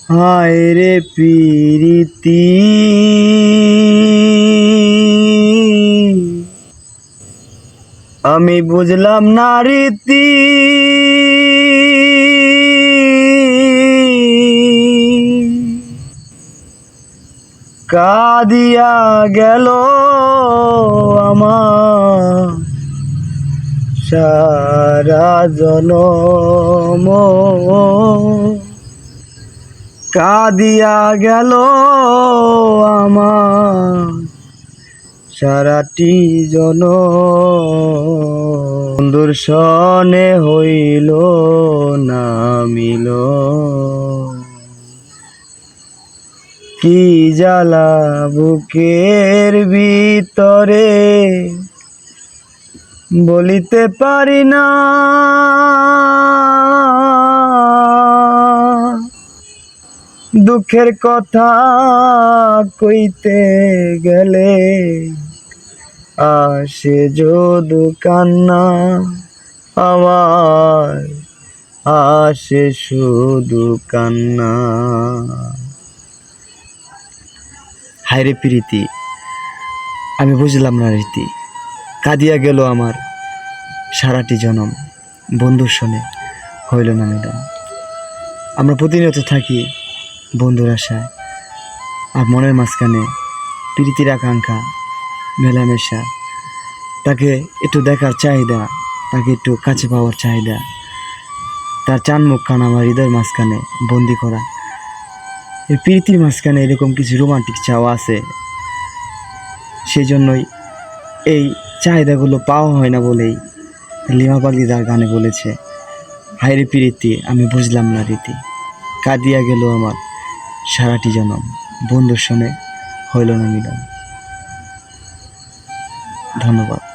হায় রে পিরিতি আমি বুঝলাম না রীতি কাঁদিয়া গেল আমার সারা জনম কাঁদিয়া গেল আমার সারাটি জনম বন্ধুর সনে হইল না মিল কি জ্বালা বুকের ভিতরে বলিতে পারি না দুঃখের কথা কইতে গেলে আসে যদু কান্না আমার আসে শুধু কান্না। হায় রে প্রীতি আমি বুঝলাম না রীতি কাঁদিয়া গেল আমার সারাটি জনম বন্ধুর শোনে হইল না মিলন। আমরা প্রতিনিয়ত থাকি বন্ধুর আশায় আর মনের মাঝখানে প্রীতির আকাঙ্ক্ষা মেলামেশা তাকে একটু দেখার চাহিদা তাকে একটু কাছে পাওয়ার চাহিদা তার চান মুখখান আমার হৃদয়ের মাঝখানে বন্দি করা এই প্রীতির মাঝখানে এরকম কিছু রোমান্টিক চাওয়া আছে সেই জন্যই এই চাহিদাগুলো পাওয়া হয় না বলেই লিমা পাগলি তার গানে বলেছে হায় রে প্রীতি আমি বুঝলাম না রীতি কাঁদিয়া গেল আমার সারাটি জনম বন্ধুর শোনে হইল না মিলন। ধন্যবাদ।